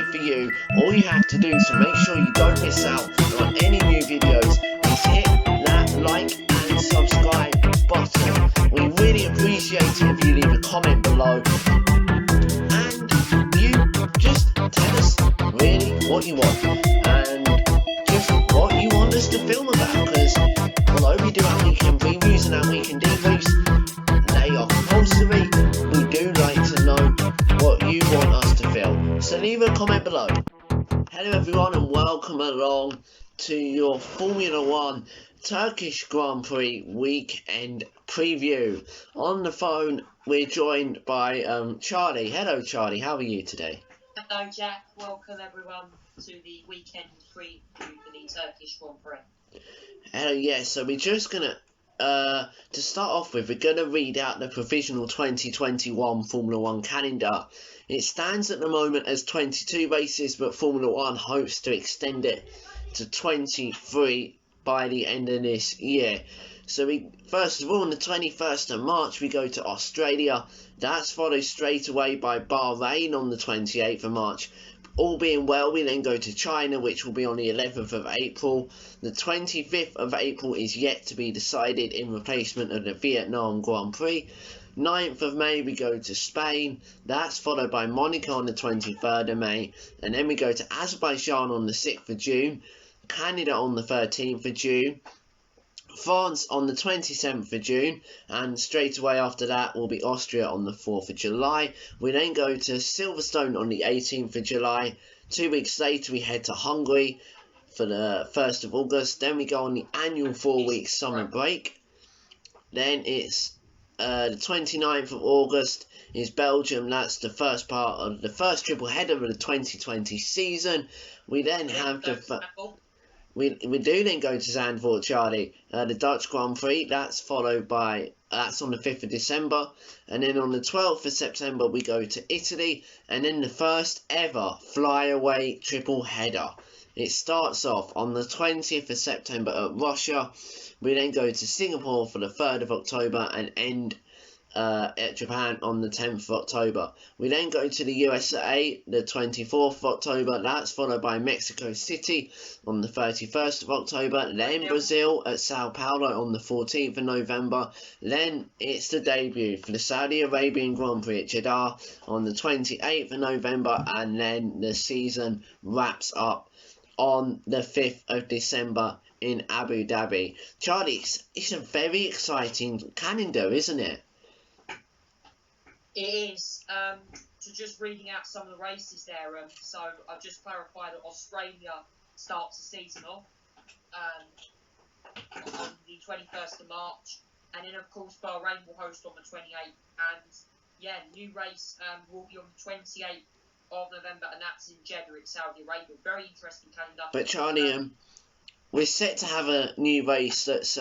for you. All you have to do to make sure you don't miss out on any new videos is hit that like and subscribe button. We really appreciate it if you leave a comment below and you just tell us really what you want and just what you want us to film about, because although we do our weekend previews and our weekend debriefs, they are compulsory. We do like to know what you want us to film, so leave a comment below. Hello everyone and welcome along to your Formula 1 Turkish Grand Prix weekend preview. On the phone we're joined by Charlie. Hello Charlie, how are you today? Hello Jack, welcome everyone to the weekend preview for the Turkish Grand Prix. Hello, yes, so we're just gonna to start off with, we're gonna read out the provisional 2021 Formula 1 calendar. It stands at the moment as 22 races, but Formula 1 hopes to extend it to 23 by the end of this year. So we first of all, on the 21st of March, we go to Australia. That's followed straight away by Bahrain on the 28th of March. All being well, we then go to China, which will be on the 11th of April. The 25th of April is yet to be decided in replacement of the Vietnam Grand Prix. 9th of May we go to Spain. That's followed by Monaco on the 23rd of May. And then we go to Azerbaijan on the 6th of June. Canada on the 13th of June. France on the 27th of June, and straight away after that will be Austria on the 4th of July. We then go to Silverstone on the 18th of July. 2 weeks later we head to Hungary for the 1st of August. Then we go on the annual 4-week summer break. Then it's the 29th of August is Belgium. That's the first part of the first triple header of the 2020 season. We then have the... We do then go to Zandvoort, Charlie, the Dutch Grand Prix. That's followed by, that's on the 5th of December. And then on the 12th of September, we go to Italy. And then the first ever flyaway triple header. It starts off on the 20th of September at Russia. We then go to Singapore for the 3rd of October and end at Japan on the 10th of October. We then go to the USA the 24th of October. That's followed by Mexico City on the 31st of October. Then Brazil at Sao Paulo on the 14th of November. Then it's the debut for the Saudi Arabian Grand Prix at Jeddah on the 28th of November. And then the season wraps up on the 5th of December in Abu Dhabi. Charlie, it's a very exciting calendar, isn't it? It is. So just reading out some of the races there. So I've just clarified that Australia starts the season off on the 21st of March, and then of course Bahrain will host on the 28th. And yeah, new race will be on the 28th of November, and that's in Jeddah, in Saudi Arabia. Very interesting calendar. But Charlie, we're set to have a new race that's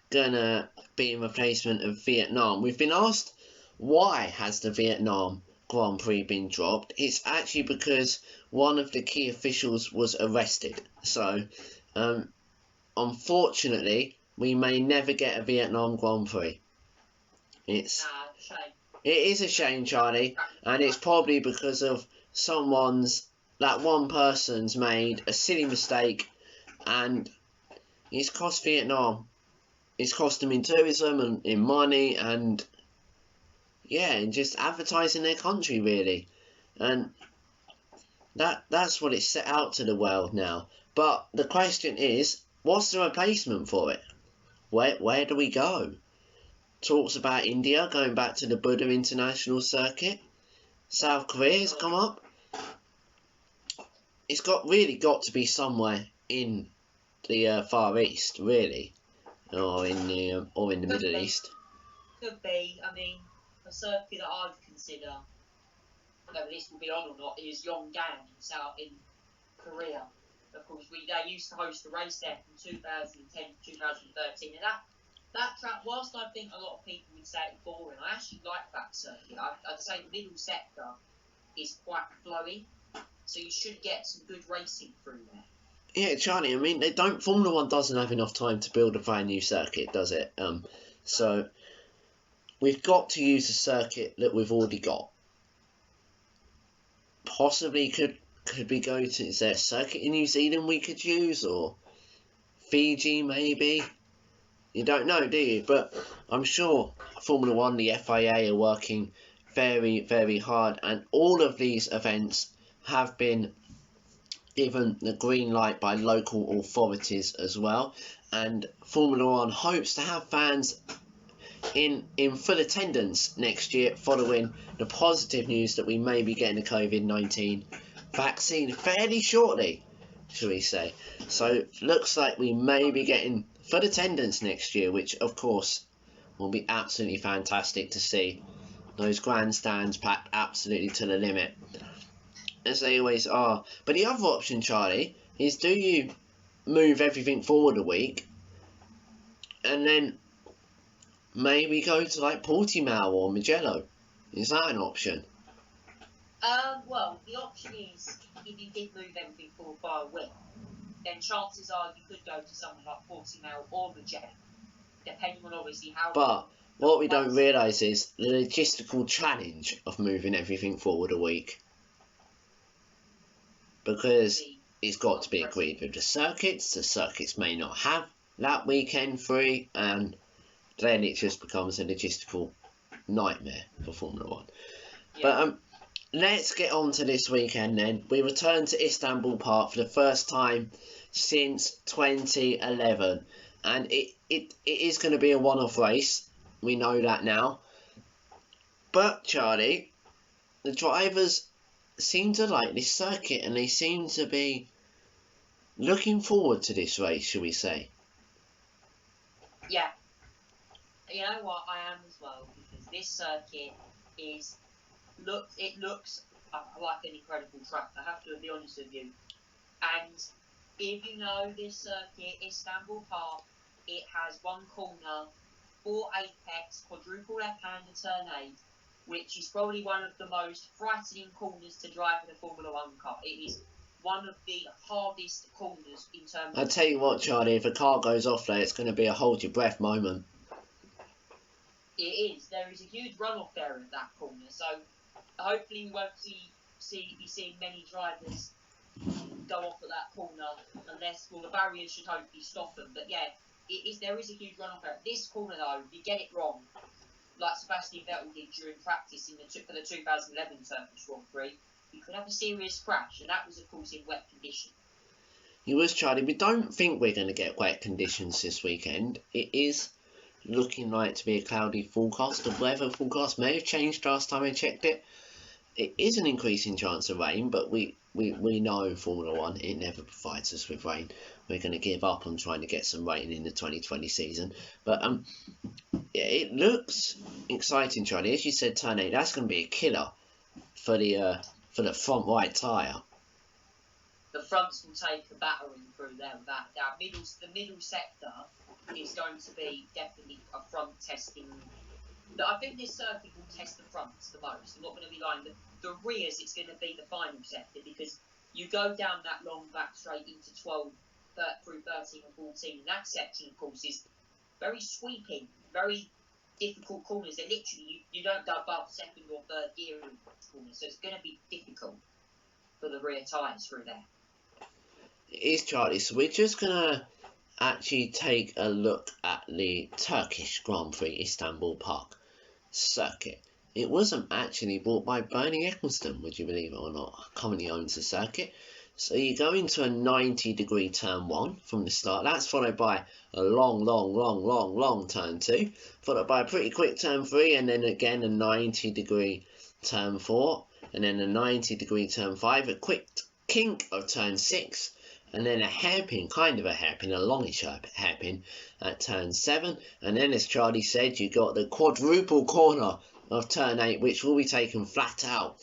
gonna be in replacement of Vietnam. We've been asked, why has the Vietnam Grand Prix been dropped? It's actually because one of the key officials was arrested. So, unfortunately, we may never get a Vietnam Grand Prix. It is a shame, Charlie, and it's probably because of that one person's made a silly mistake, and it's cost Vietnam. It's cost them in tourism and in money and... yeah, and just advertising their country, really. And that's what it's set out to the world now. But the question is, what's the replacement for it? Where do we go? Talks about India going back to the Buddha International Circuit. South Korea's come up. It's really got to be somewhere in the Far East, really, or in the Middle East. Could be. I mean, a circuit that I'd consider, whether this will be on or not, is Yongan in Korea. Of course, they used to host a race there from 2010 to 2013, and that track, whilst I think a lot of people would say it's boring, I actually like that circuit. I'd say the middle sector is quite flowy, so you should get some good racing through there. Yeah, Charlie, I mean, Formula 1 doesn't have enough time to build a brand new circuit, does it? So we've got to use a circuit that we've already got. Possibly could could we go to? Is there a circuit in New Zealand we could use, or Fiji maybe? You don't know, do you? But I'm sure Formula One, the FIA are working very, very hard, and all of these events have been given the green light by local authorities as well. And Formula One hopes to have fans in full attendance next year, following the positive news that we may be getting a COVID-19 vaccine fairly shortly, shall we say. So looks like we may be getting full attendance next year, which of course will be absolutely fantastic to see. Those grandstands packed absolutely to the limit, as they always are. But the other option, Charlie, is do you move everything forward a week and then maybe go to like Portimao or Mugello? Is that an option? Well, the option is, if you did move everything forward by a week, then chances are you could go to something like Portimao or Mugello, depending on obviously how. But what we don't realise is the logistical challenge of moving everything forward a week, because it's got to be agreed with the circuits. The circuits may not have that weekend free, and then it just becomes a logistical nightmare for Formula One. Yeah. But let's get on to this weekend then. We return to Istanbul Park for the first time since 2011, and it is going to be a one-off race. We know that now. But Charlie, the drivers seem to like this circuit, and they seem to be looking forward to this race, shall we say? Yeah. You know what, I am as well, because this circuit looks like an incredible track. I have to be honest with you. And if you know this circuit, Istanbul Park, it has one corner, 4 apex, quadruple left-hander turn 8, which is probably one of the most frightening corners to drive in a Formula One car. It is one of the hardest corners in terms of... I'll tell you what, Charlie, if a car goes off there, it's going to be a hold your breath moment. It is. There is a huge runoff there at that corner, so hopefully we won't be seeing many drivers go off at that corner, unless, well, the barriers should hopefully stop them. But yeah, there is a huge runoff there. This corner, though, if you get it wrong, like Sebastian Vettel did during practice for the 2011 Turkish Grand Prix, you could have a serious crash, and that was, of course, in wet conditions. It was, Charlie. We don't think we're going to get wet conditions this weekend. It is looking like to be a cloudy forecast. The weather forecast may have changed last time I checked it. It is an increasing chance of rain, but we know Formula One, it never provides us with rain. We're going to give up on trying to get some rain in the 2020 season. But yeah, it looks exciting, Charlie. As you said, turn 8, that's going to be a killer for the front right tyre. The fronts will take a battering through there. The middle sector is going to be definitely a front testing. I think this circuit will test the fronts the most. I'm not going to be lying. The rears, it's going to be the final sector, because you go down that long back straight into 12 through 13 and 14. And that section, of course, is very sweeping, very difficult corners. They're literally, you don't go above second or third gear in corners, so it's going to be difficult for the rear tyres through there. It is, Charlie. So we're just going to actually take a look at the Turkish Grand Prix Istanbul Park circuit. It wasn't actually bought by Bernie Ecclestone, would you believe it or not? Currently owns the circuit. So you go into a 90-degree turn 1 from the start. That's followed by a long turn 2, followed by a pretty quick turn 3, and then again a 90-degree turn 4, and then a 90-degree turn 5, a quick kink of turn 6, and then a hairpin, a longish hairpin at turn 7. And then, as Charlie said, you got the quadruple corner of turn 8, which will be taken flat out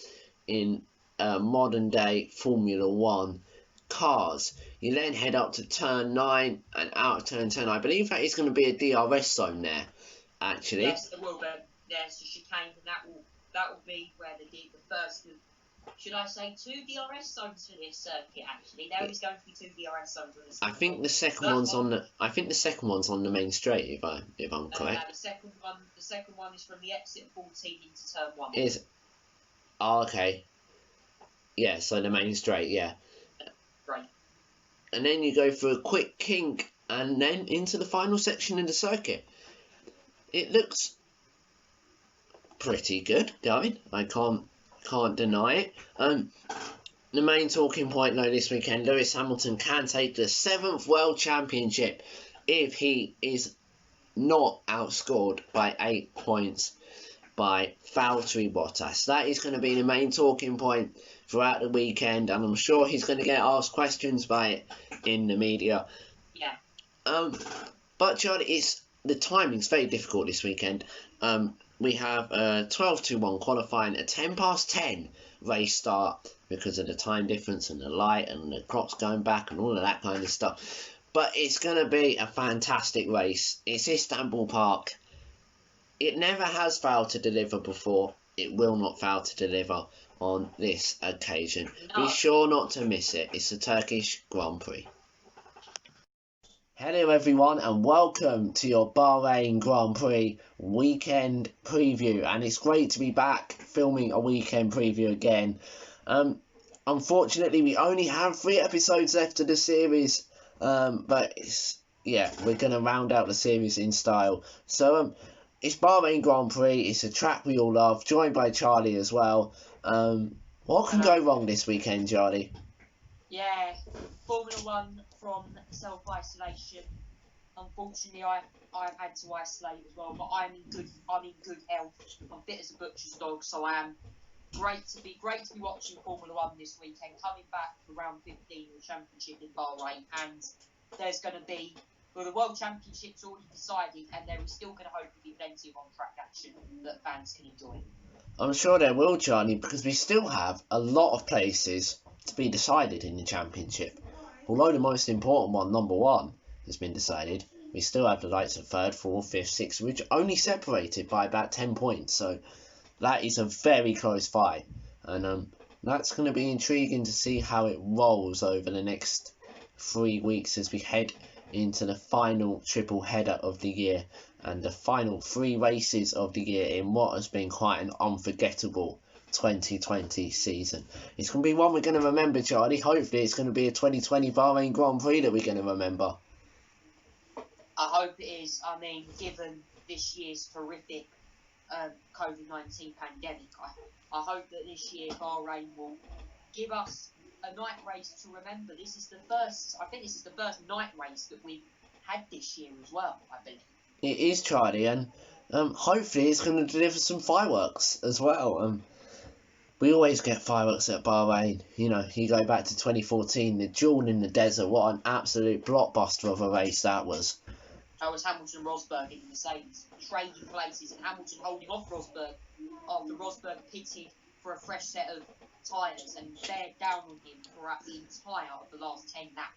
in modern day Formula 1 cars. You then head up to turn 9 and out of turn 10. I believe that is going to be a DRS zone there, actually. Yes, there will be. There's a chicane, and that will be where the first, should I say, 2 DRS zones for this circuit? Actually, there is going to be 2 DRS zones on this. I think the second one's on the. I think the second one's on the main straight. If I'm correct. The second one is from the exit 14 into turn 1. Oh, okay. Yeah, so the main straight, yeah. Right. And then you go through a quick kink and then into the final section of the circuit. It looks pretty good going. I can't deny it. The main talking point though this weekend, Lewis Hamilton can take the 7th World Championship if he is not outscored by 8 points by Valtteri Bottas. That is going to be the main talking point throughout the weekend, and I'm sure he's going to get asked questions by it in the media. Yeah. But Charlie, the timing's very difficult this weekend. We have a 12:1 qualifying, a 10:10 race start because of the time difference and the light and the clocks going back and all of that kind of stuff. But it's going to be a fantastic race. It's Istanbul Park. It never has failed to deliver before. It will not fail to deliver on this occasion. No. Be sure not to miss it. It's the Turkish Grand Prix. Hello everyone and welcome to your Bahrain Grand Prix weekend preview, and it's great to be back filming a weekend preview again. Unfortunately we only have 3 episodes left of the series, but we're going to round out the series in style. So it's Bahrain Grand Prix, it's a track we all love, joined by Charlie as well. What can go wrong this weekend, Charlie? Yeah, Formula 1 from self-isolation. Unfortunately, I've had to isolate as well, but I'm in good health. I'm fit as a butcher's dog, so I am great to be watching Formula 1 this weekend. Coming back for round 15 of the championship in Bahrain, and there's going to be the World Championship's already decided, and there is still going to hopefully be plenty of on-track action that fans can enjoy. I'm sure there will, Charlie, because we still have a lot of places to be decided in the championship. Although the most important one, number 1, has been decided, we still have the likes of 3rd, 4th, 5th, 6th, which are only separated by about 10 points. So that is a very close fight, and that's going to be intriguing to see how it rolls over the next 3 weeks as we head into the final triple header of the year and the final 3 races of the year in what has been quite an unforgettable 2020 season. It's going to be one we're going to remember, Charlie. Hopefully it's going to be a 2020 Bahrain Grand Prix that we're going to remember. I hope it is. I mean, given this year's horrific COVID-19 pandemic, I hope that this year Bahrain will give us a night race to remember. I think this is the first night race that we've had this year as well, I believe. It is, Charlie, and hopefully it's going to deliver some fireworks as well. We always get fireworks at Bahrain. You know, you go back to 2014, the Jewel in the Desert. What an absolute blockbuster of a race that was. That was Hamilton and Rosberg in the Mercedes, trading places, and Hamilton holding off Rosberg after Rosberg pitted for a fresh set of tyres and bared down on him throughout the entire of the last 10 laps.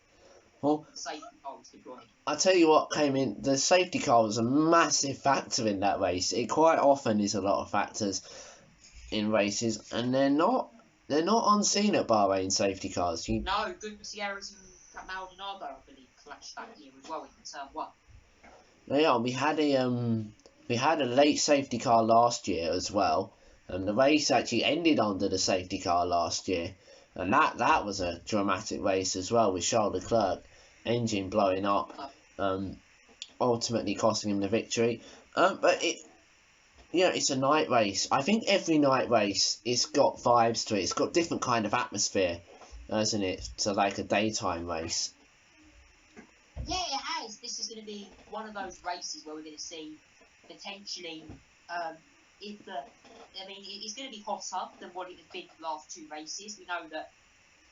Well, the safety car was deployed. I tell you what came in, the safety car was a massive factor in that race. It quite often is a lot of factors in races, and they're not unseen at Bahrain, safety cars. No, Gutierrez and Maldonado, I believe, clashed that year as well in turn 1. Yeah, we had a late safety car last year as well, and the race actually ended under the safety car last year, and that was a dramatic race as well, with Charles Leclerc engine blowing up, ultimately costing him the victory. But it's a night race. I think every night race, it's got vibes to it. It's got different kind of atmosphere, hasn't it? So like a daytime race. Yeah, it has. This is going to be one of those races where we're going to see potentially, it's going to be hotter than what it has been the last 2 races. We know that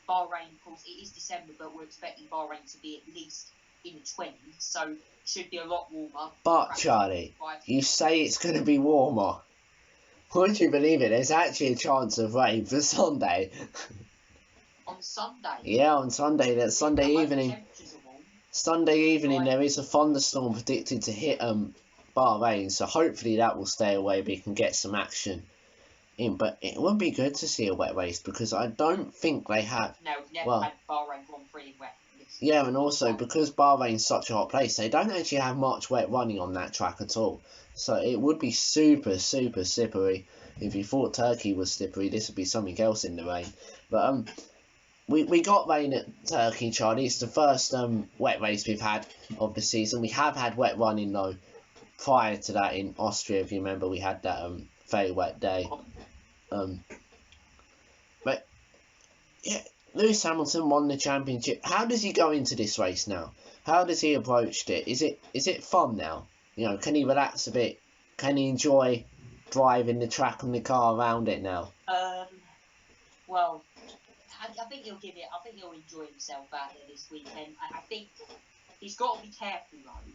Bahrain, of course, it is December, but we're expecting Bahrain to be at least in the 20s, so it should be a lot warmer. But Charlie, you say it's going to be warmer. Would you believe it? There's actually a chance of rain for Sunday. On Sunday? Yeah, on Sunday. That's Sunday evening. Sunday evening, there is a thunderstorm predicted to hit Bahrain, so hopefully that will stay away. We can get some action in, but it would be good to see a wet race because I don't think they have. No, we've never had Bahrain Grand Prix in wet. Yeah, and also because Bahrain's such a hot place, they don't actually have much wet running on that track at all. So it would be super, super slippery. If you thought Turkey was slippery, this would be something else in the rain. But we got rain at Turkey, Charlie. It's the first wet race we've had of the season. We have had wet running though. Prior to that in Austria, if you remember, we had that very wet day. But yeah, Lewis Hamilton won the championship. How does he go into this race now? How does he approach it? Is it fun now? You know, can he relax a bit? Can he enjoy driving the track and the car around it now? Well, I think he'll give it. I think he'll enjoy himself out there this weekend. I think he's got to be careful though,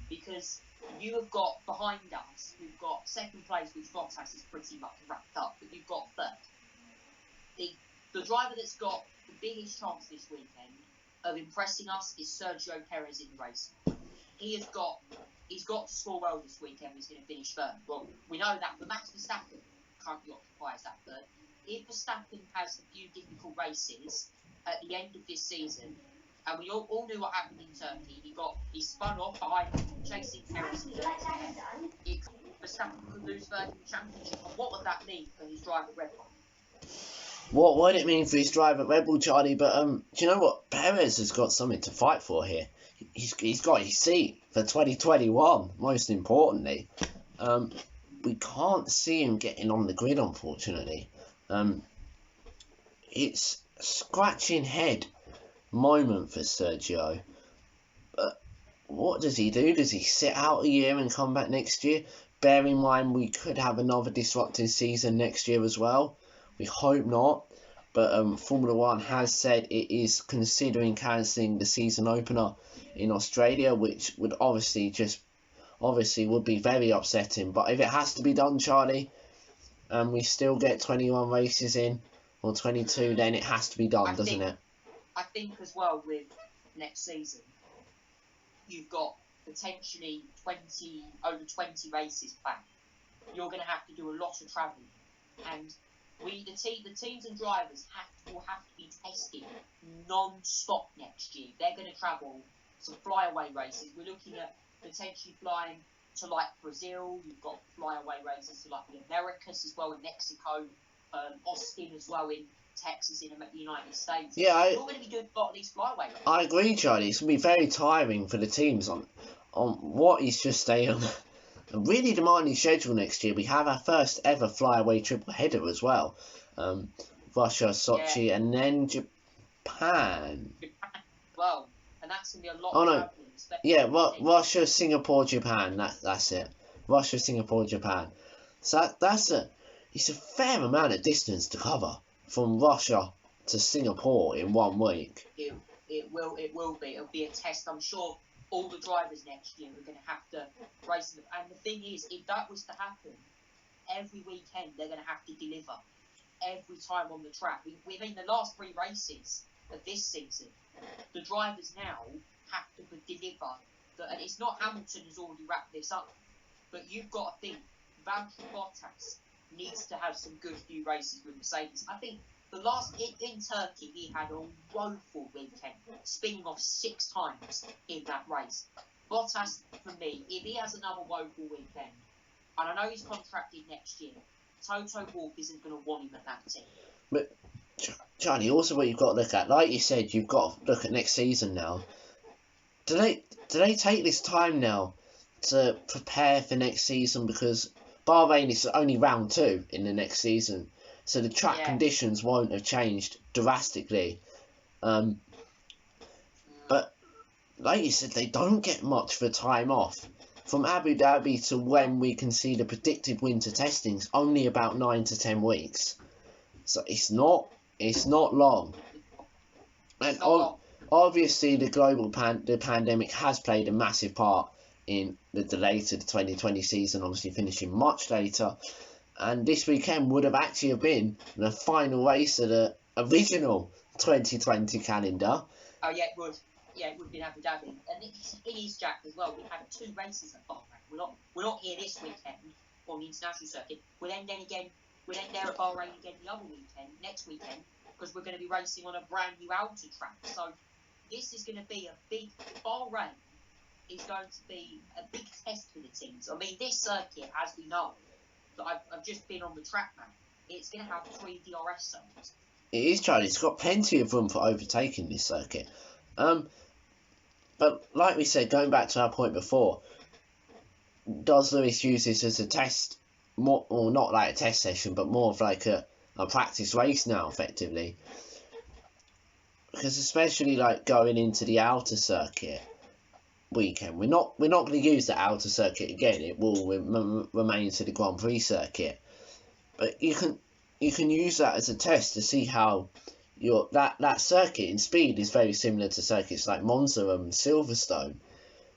because you have got behind us, we've got second place, which Bottas is pretty much wrapped up, but you've got third. The driver that's got the biggest chance this weekend of impressing us is Sergio Perez in the race. He's got to score well this weekend. He's going to finish third. Well, we know that, but Max Verstappen currently occupies that third. If Verstappen has a few difficult races at the end of this season, and we all knew what happened in Turkey, he spun off behind chasing Perez. Verstappen could lose third in the championship, and what would that mean for his drive at Red Bull? What would it mean for his drive at Red Bull, Charlie? But do you know what? Perez has got something to fight for here. He's got his seat for 2021. Most importantly, we can't see him getting on the grid, unfortunately. It's a scratching head moment for Sergio. But what does he do? Does he sit out a year and come back next year? Bear in mind we could have another disrupting season next year as well. We hope not. But Formula One has said it is considering cancelling the season opener in Australia, which would obviously would be very upsetting. But if it has to be done, Charlie, and we still get 21 races in, or 22, then it has to be done, doesn't it? I think as well with next season, you've got potentially over 20 races planned. You're going to have to do a lot of travelling, and the teams and drivers will have to be tested non-stop next year. They're going to travel some flyaway races. We're looking at potentially flying to like Brazil. You've got flyaway races to like the Americas as well, in Mexico, Austin as well, in Texas, in the United States. Yeah, you're going to be doing a lot of these flyaway races. I agree, Charlie. It's going to be very tiring for the teams on what is just a really demanding schedule next year. We have our first ever flyaway triple header as well. Russia, Sochi, and then Japan. Well, and that's going to be a lot of traveling. Yeah, Russia, Singapore, Japan. That's it. Russia, Singapore, Japan. So it's a fair amount of distance to cover from Russia to Singapore in 1 week. It will be. It'll be a test. I'm sure all the drivers next year are going to have to race them. And the thing is, if that was to happen, every weekend they're going to have to deliver every time on the track. Within the last 3 races of this season, the drivers now have to deliver. And it's not Hamilton who's already wrapped this up, but you've got to think Valtteri Bottas needs to have some good few races with Mercedes. I think the last in Turkey, he had a woeful weekend, spinning off 6 times in that race. Bottas, for me, if he has another woeful weekend, and I know he's contracted next year, Toto Wolff isn't going to want him at that team. But Charlie, also what you've got to look at, like you said, you've got to look at next season now. Do they take this time now to prepare for next season? Because Bahrain is only round 2 in the next season, so the track conditions won't have changed drastically. But like you said, they don't get much for time off. From Abu Dhabi to when we can see the predicted winter testings, only about 9 to 10 weeks. So it's not long. And obviously the global pandemic has played a massive part in the delay to the 2020 season, obviously finishing much later. And this weekend would have actually been the final race of the original 2020 calendar. Oh yeah, it would. Yeah, it would have been Abu Dhabi. And it is, Jack, as well. We had 2 races at Bahrain. We're not here this weekend on the international circuit. We'll end there at Bahrain again the other weekend, next weekend, because we're going to be racing on a brand new Alta track. So this is going to be a big. Bahrain is going to be a big test for the teams. I mean, this circuit, as we know, I've just been on the track, man. It's going to have 3 DRS zones. It is, Charlie. It's got plenty of room for overtaking this circuit. But like we said, going back to our point before, does Lewis use this as a test, more, or not like a test session, but more of like a practice race now, effectively? Because especially like going into the outer circuit weekend, we're not going to use the outer circuit again. It will remain to the Grand Prix circuit, but you can use that as a test to see how that circuit in speed is very similar to circuits like Monza and Silverstone.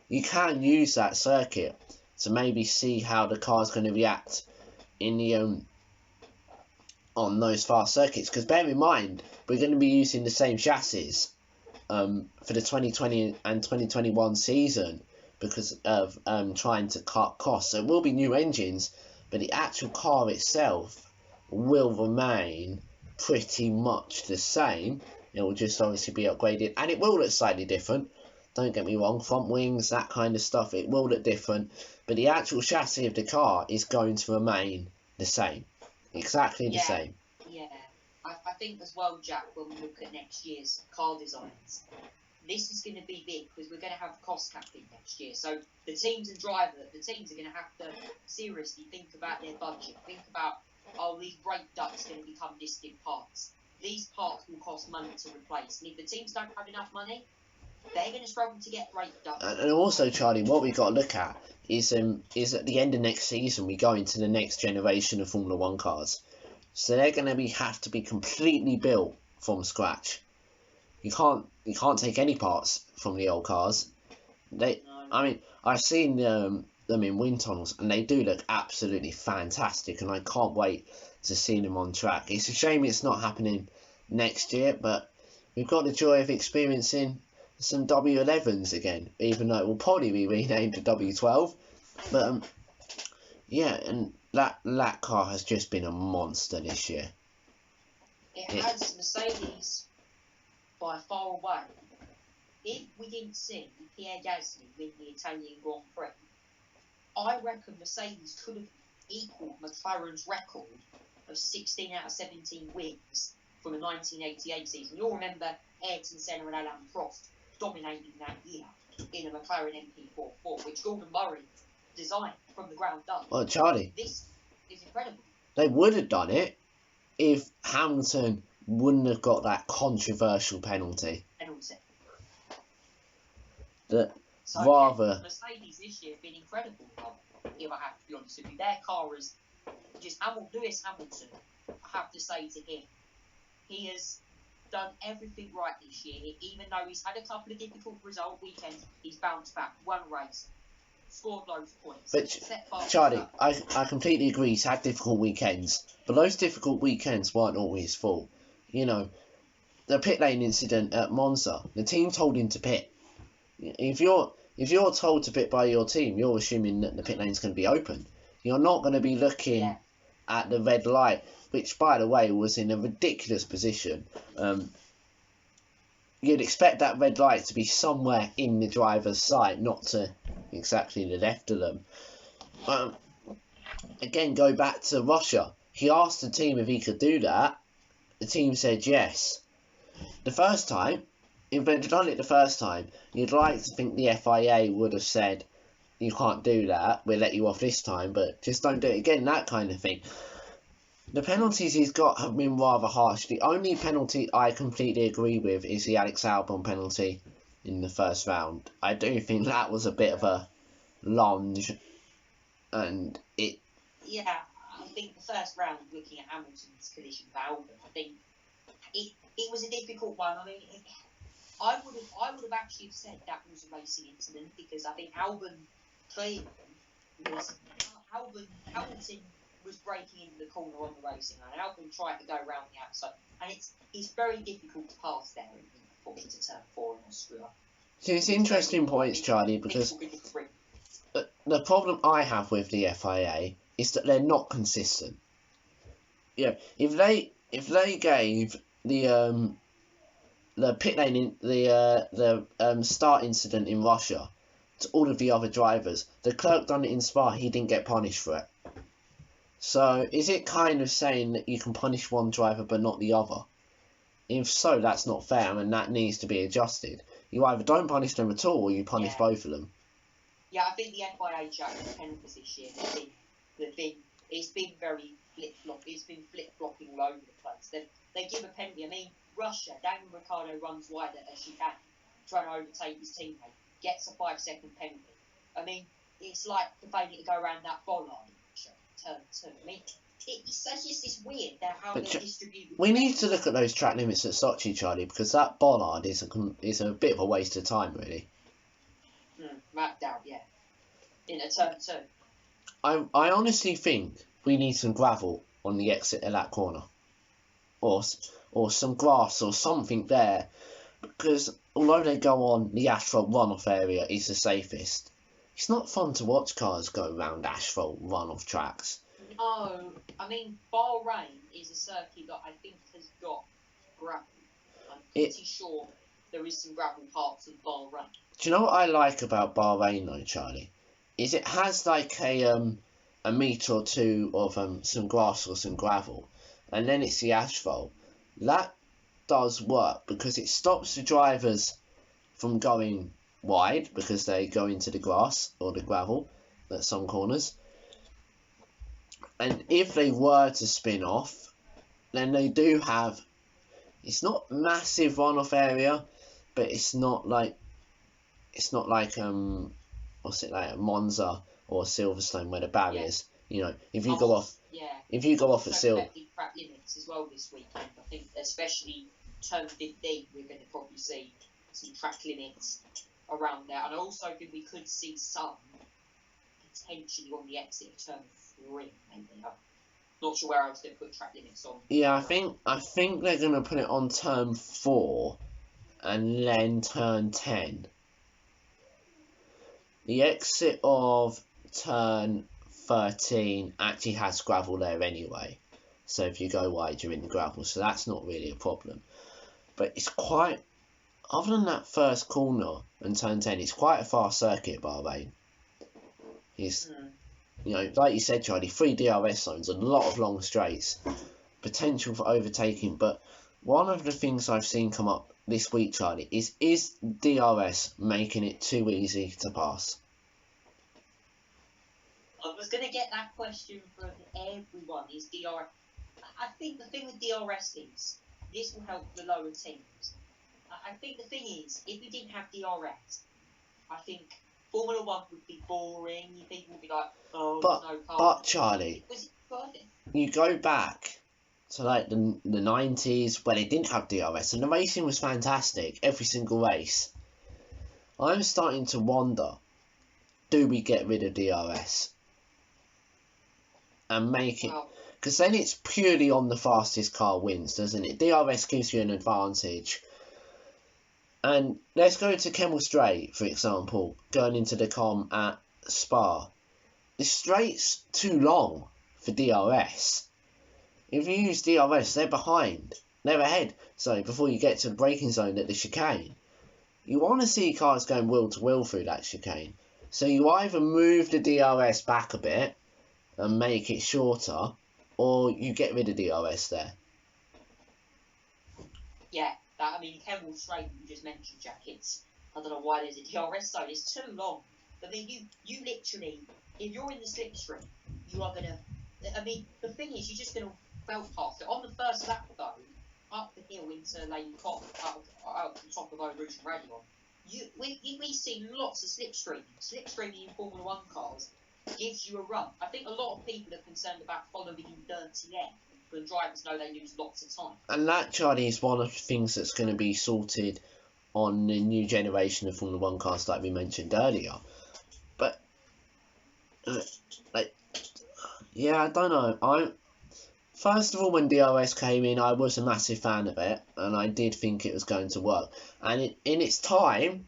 You can use that circuit to maybe see how the car's going to react in the on those fast circuits. Because bear in mind, we're going to be using the same chassis for the 2020 and 2021 season because of trying to cut costs. So it will be new engines, but the actual car itself will remain pretty much the same. It will just obviously be upgraded, and it will look slightly different. Don't get me wrong, front wings, that kind of stuff, it will look different, but the actual chassis of the car is going to remain the same. Exactly the same. Yeah, I think as well, Jack, when we look at next year's car designs, this is going to be big because we're going to have cost capping next year. So the teams are going to have to seriously think about their budget. Think about, these brake ducts are going to become distant parts. These parts will cost money to replace. And if the teams don't have enough money, they're going to struggle to get brake ducts. And also, Charlie, what we've got to look at is at the end of next season, we go into the next generation of Formula 1 cars. So they're going to have to be completely built from scratch. You can't take any parts from the old cars. I mean, I've seen them in wind tunnels, and they do look absolutely fantastic, and I can't wait to see them on track. It's a shame it's not happening next year, but we've got the joy of experiencing some W11s again, even though it will probably be renamed to W12. But yeah, and that car has just been a monster this year. It has Mercedes by far away. If we didn't see Pierre Gasly win the Italian Grand Prix, I reckon Mercedes could have equalled McLaren's record of 16 out of 17 wins from the 1988 season. You'll remember Ayrton Senna and Alain Prost dominating that year in a McLaren MP44, which Gordon Murray designed from the ground up. Well, Charlie, this is incredible. They would have done it if Hamilton wouldn't have got that controversial penalty. Mercedes this year have been incredible, if I have to be honest with you. Their car is just Lewis Hamilton, I have to say to him, he has done everything right this year. Even though he's had a couple of difficult weekends, he's bounced back, won race, scored loads of points. But Charlie, I completely agree, he's had difficult weekends, but those difficult weekends weren't all his fault. You know, the pit lane incident at Monza, the team told him to pit. If you're told to pit by your team, you're assuming that the pit lane's going to be open. You're not going to be looking at the red light, which, by the way, was in a ridiculous position. You'd expect that red light to be somewhere in the driver's side, not to exactly the left of them. Again, go back to Russia. He asked the team if he could do that. The team said yes. The first time, if they'd done it the first time, you'd like to think the FIA would have said, you can't do that, we'll let you off this time, but just don't do it again, that kind of thing. The penalties he's got have been rather harsh. The only penalty I completely agree with is the Alex Albon penalty in the first round. I do think that was a bit of a lunge, and it... Yeah, I think the first round, looking at Hamilton's collision with Albon, I think it was a difficult one. I mean, I would have actually said that was a racing incident, because I think Albon clearly was Hamilton was breaking into the corner on the racing line. Albon tried to go around the outside, and it's very difficult to pass there into turn 4 in Austria. So it's interesting points, Charlie, because the problem I have with the FIA is that they're not consistent. Yeah, if they gave the pit lane the start incident in Russia to all of the other drivers, the clerk done it in Spa, he didn't get punished for it. So is it kind of saying that you can punish one driver but not the other? If so, that's not fair, and that needs to be adjusted. You either don't punish them at all, or you punish both of them. Yeah, I think the FIA changed penalties this year. It's been very flip-flop. It's been flip-flopping all over the place. They give a penalty. I mean, Russia, Daniel Ricciardo runs wide as she can, trying to overtake his teammate, gets a 5-second penalty. I mean, it's like the failing to go around that bollard in turn 2. I mean, it's just weird how they distribute. We need to look at those track limits at Sochi, Charlie, because that bollard is a bit of a waste of time, really. Mapped out, yeah. In a turn 2. I honestly think we need some gravel on the exit of that corner, or some grass or something there, because although they go on the asphalt runoff area is the safest, it's not fun to watch cars go around asphalt runoff tracks. No, I mean Bahrain is a circuit that I think has got gravel. I'm pretty sure there is some gravel parts of Bahrain. Do you know what I like about Bahrain though, Charlie? Is it has like a metre or two of some grass or some gravel, and then it's the asphalt. That does work because it stops the drivers from going wide because they go into the grass or the gravel at some corners. And if they were to spin off, then they do have, it's not massive runoff area, but it's not like what's it like, Monza or Silverstone where the barriers, you know, if you go off at Silver. Track limits as well this weekend. I think especially turn 15 we're going to probably see some track limits around there, and I also think we could see some potentially on the exit of turn 3 maybe. I'm not sure where else they put track limits on. Yeah, I think they're going to put it on turn 4 and then turn 10. The exit of turn 13 actually has gravel there anyway, so if you go wide you're in the gravel, so that's not really a problem. But it's quite, other than that first corner and turn 10, it's quite a fast circuit, Bahrain. It's, you know, like you said, Charlie, 3 DRS zones, a lot of long straights, potential for overtaking. But one of the things I've seen come up this week, Charlie, is DRS making it too easy to pass? I was going to get that question from everyone, is DRS. I think the thing with DRS is, this will help the lower teams. I think the thing is, if we didn't have DRS, I think Formula 1 would be boring. People would be like, oh, there's no car. But Charlie, Was it perfect? You go back to like the 90s where they didn't have DRS and the racing was fantastic, every single race. I'm starting to wonder, do we get rid of DRS and make it, because then it's purely on the fastest car wins, doesn't it? DRS gives you an advantage. And let's go to Kemmel Straight, for example, going into the com at Spa. The straight's too long for DRS. If you use DRS, they're behind, they're ahead. So before you get to the braking zone at the chicane, you want to see cars going wheel to wheel through that chicane. So you either move the DRS back a bit and make it shorter, or you get rid of DRS there. Yeah, I mean, Kemmel Straight, you just mentioned, Jack, I don't know why there's a DRS zone, it's too long. I mean, you literally, if you're in the slipstream, you are going to, I mean, the thing is, you're just going to belt past it. On the first lap, though, up the hill into Lane Cop, out the top of Eau Rouge and Radion, we see lots of slipstreaming. Slipstreaming in Formula 1 cars gives you a run. I think a lot of people are concerned about following in dirty air, but drivers know they lose lots of time. And that, Charlie, is one of the things that's going to be sorted on the new generation of Formula 1 cars like we mentioned earlier. But, yeah, I don't know. First of all, when DRS came in, I was a massive fan of it, and I did think it was going to work. And in its time,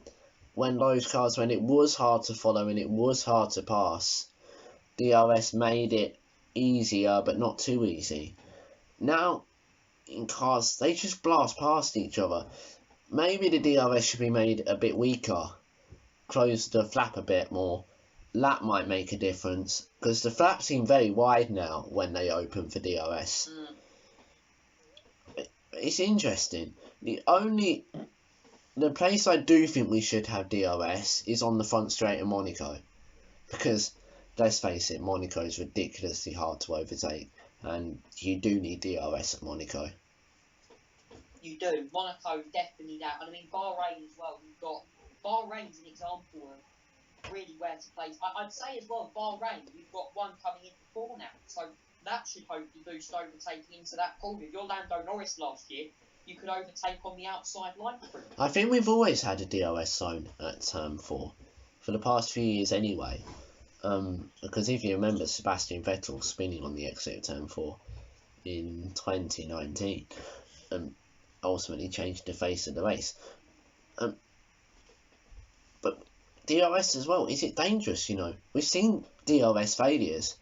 when those cars, when it was hard to follow and it was hard to pass, DRS made it easier, but not too easy. Now, in cars, they just blast past each other. Maybe the DRS should be made a bit weaker, close the flap a bit more, that might make a difference, because the flaps seem very wide now when they open for DRS. It's interesting. The place I do think we should have DRS is on the front straight in Monaco, because let's face it, Monaco is ridiculously hard to overtake, and you do need DRS at Monaco. You do. Monaco definitely that. And I mean, Bahrain as well. We've got Bahrain's an example of really where to place. I'd say as well, Bahrain, you've got one coming in before now, so that should hopefully boost overtaking into that corner. If you're Lando Norris last year, you could overtake on the outside line. I think we've always had a DRS zone at Turn 4, for the past few years anyway. Because if you remember, Sebastian Vettel spinning on the exit of Turn 4 in 2019, ultimately changed the face of the race. But DRS as well, is it dangerous? You know, we've seen DRS failures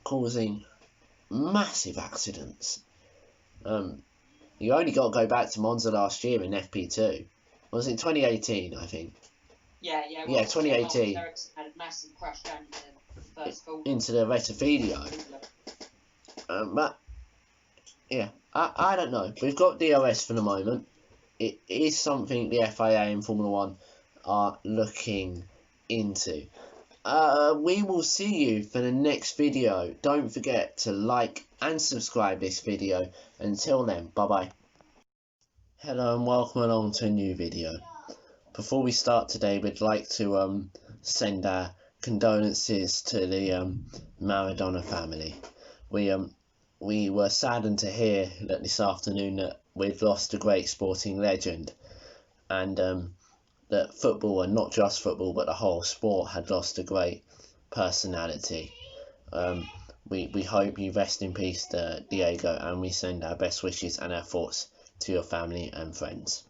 causing massive accidents. You only got to go back to Monza last year in FP2. Was it 2018? I think. Yeah. Well, yeah, 2018. Ericsson had a massive crash down in the first corner. Into the Rettifidio. But yeah, I don't know. We've got DRS for the moment. It is something the FIA and Formula 1 are looking into. We will see you for the next video. Don't forget to like and subscribe this video. Until then, bye bye. Hello and welcome along to a new video. Before we start today, we'd like to send our condolences to the Maradona family. We were saddened to hear that this afternoon that we've lost a great sporting legend, and that football, and not just football but the whole sport, had lost a great personality. We hope you rest in peace, Diego, and we send our best wishes and our thoughts to your family and friends.